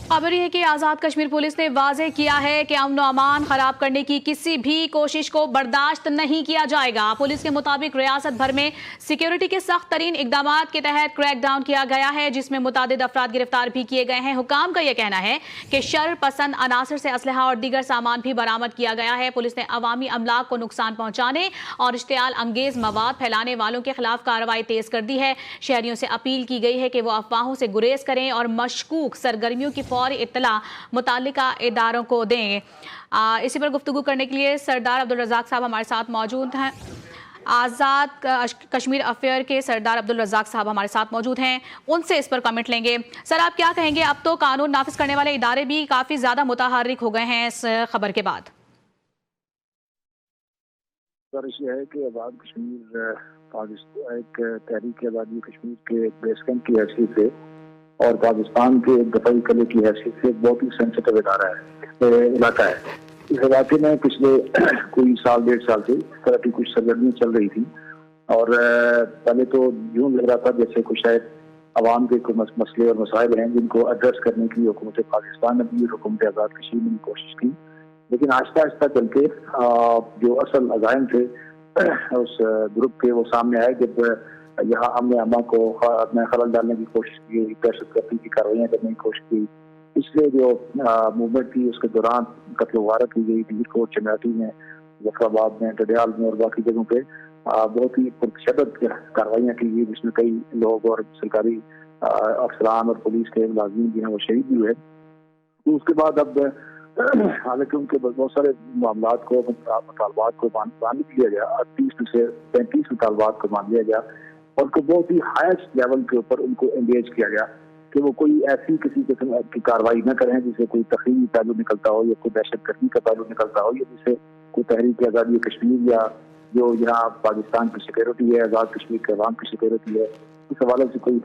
खबर यह है कि आज़ाद कश्मीर पुलिस ने वाज़ेह किया है कि अमन व अमान खराब करने की किसी भी कोशिश को बर्दाश्त नहीं किया जाएगा। पुलिस के मुताबिक रियासत भर में सिक्योरिटी के सख्त तरीन इकदाम के तहत क्रैक डाउन किया गया है, जिसमें मुतादिद अफराद गिरफ्तार भी किए गए हैं। हुकाम का यह कहना है कि शर पसंद अनासर से असलहा और दीगर सामान भी बरामद किया गया है। पुलिस ने अवामी अमलाक को नुकसान पहुंचाने और इश्तियाल अंगेज मवाद फैलाने वालों के खिलाफ कार्रवाई तेज कर दी है। शहरियों से अपील की गई है कि वो अफवाहों से गुरेज करें और मशकूक सरगर्मियों की फौरी इत्तला मुताल्लिका इदारों को दें। इसी पर गुफ्तगू करने के लिए सरदार अब्दुल रज़ाक साहब हमारे साथ मौजूद हैं। आज़ाद कश्मीर अफेयर के सरदार अब्दुल रज़ाक साहब हमारे साथ मौजूद हैं, उनसे इस पर कमेंट लेंगे। सर, आप क्या कहेंगे? अब तो कानून नाफिज करने वाले इदारे भी काफ़ी ज़्यादा मुतहर्रिक हो गए हैं इस खबर के बाद। है कि आज़ाद कश्मीर पाकिस्तान एक तहरीक आज़ादी कश्मीर के एक बेस कैंप की हैसियत से और पाकिस्तान के एक दफाई किले की हैसियत से बहुत ही सेंसिटिव इलाका है। इस इलाके में पिछले कोई साल डेढ़ साल से इस तरह की कुछ सरगर्मियाँ चल रही थी और पहले तो यूँ लग रहा था जैसे कुछ शायद अवाम के कोई मसले और मसाइल हैं जिनको एड्रेस करने की हुकूमत पाकिस्तान ने भी हुकूमत आज़ाद कश्मीर ने कोशिश की, लेकिन आहिस्ता आहिस्ता चल के जो असल अज़ाइम थे उस ग्रुप के वो सामने आए जब यहाँ अमन अमा को खलल डालने की कोशिश की गई, दहशतगर्दी की कार्रवाइयाँ करने की कोशिश की। इसलिए जो मूवमेंट थी उसके दौरान कत्ल वारत की गई ढीर को चनाटी में, जफराबाद में, डडियाल में और बाकी जगहों पे बहुत ही पुरशद्दत कार्रवाइयाँ की गई, जिसमें कई लोग और सरकारी अफसरान और पुलिस के मुलाजिम भी हैं वो शहीद भी हुए। तो उसके बाद अब हालांकि उनके बहुत सारे मामलात को मुतालबात को मान लिया गया, 30 से 35 मुतालबात को मान लिया गया और उनको बहुत ही हाईएस्ट लेवल के ऊपर उनको एंगेज किया गया कि वो कोई ऐसी किसी किस्म की कार्रवाई न करें जिससे कोई तखरीरी पहलू निकलता हो या कोई दहशतगर्दी का पहलू निकलता हो या जिससे कोई तहरीक आज़ादी कश्मीर या जो यहाँ पाकिस्तान की सिक्योरिटी है, आज़ाद कश्मीर के अवाम की सिक्योरिटी है, इस हवाले से कोई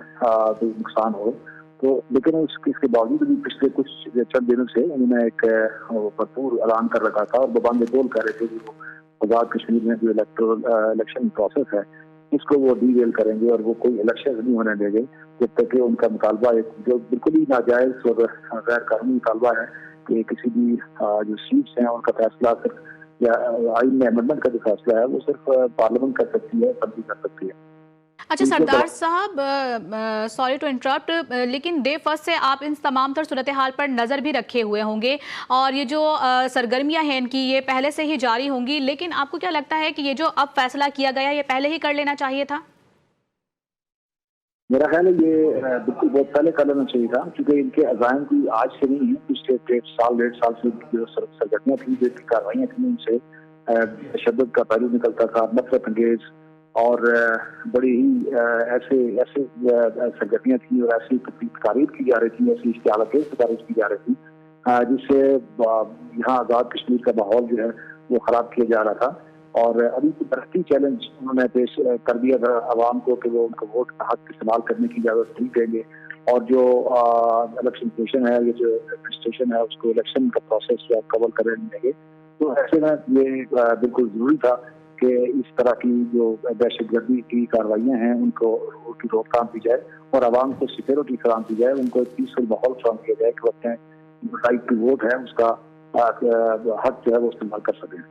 नुकसान हो। तो लेकिन इसके बावजूद भी पिछले कुछ चंद दिनों से उन्होंने एक भरपूर ऐलान कर रखा था और बबांग बोल कर रहे थे कि वो आज़ाद कश्मीर में जो इलेक्शन प्रोसेस है उसको वो डीरेल करेंगे और वो कोई इलेक्शन नहीं होने देंगे जब तक कि उनका मुतालबा जो बिल्कुल ही नाजायज और गैर कानूनी मुतालबा है कि किसी भी जो सीट्स हैं उनका फैसला सिर्फ या आइन में अमेंडमेंट का जो फैसला है वो सिर्फ पार्लियामेंट कर सकती है, तब्दील कर सकती है। अच्छा सरदार साहब, सॉरी टू इंटरप्ट, लेकिन डे फर्स्ट से आप इन तमाम तर सूरत हाल पर नज़र भी रखे हुए होंगे और ये जो सरगर्मियां हैं इनकी ये पहले से ही जारी होंगी, लेकिन आपको क्या लगता है कि ये जो अब फैसला किया गया ये पहले ही कर लेना चाहिए था? मेरा ख्याल है ये बिल्कुल बहुत पहले कर लेना चाहिए था, क्योंकि इनके अज़ाइम की आज से नहीं है, पिछले डेढ़ साल से जो सरगर्मियाँ थी, जो कार्रवाइयाँ थी, उनसे तशद्दुद का पहलू निकलता था, नफरत अंगेज और बड़ी ही ऐसे सरगर्मियाँ थी और ऐसी तारीफ की जा रही थी, ऐसी इश्तिहाल तारीफ की जा रही थी जिससे यहाँ आज़ाद कश्मीर का माहौल जो है वो ख़राब किया जा रहा था। और अभी तो तरक्की चैलेंज उन्होंने पेश कर दिया था आवाम को कि वो उनको वोट का हक इस्तेमाल करने की इजाज़त नहीं देंगे और जो इलेक्शन कमीशन है, ये जो एडमिनिस्ट्रेशन है, उसको इलेक्शन का प्रोसेस जो कवर करने नहीं देंगे। तो ऐसे में ये बिल्कुल ज़रूरी था कि इस तरह की जो दहशतगर्दी की कार्रवाइयाँ हैं उनकी रोकथाम की जाए और आवाम को सिक्योरिटी फराहम की जाए, उनको एक पीसफुल माहौल फराहम किया जाए कि वो अपने राइट टू वोट है उसका हक जो है वो इस्तेमाल कर सकें।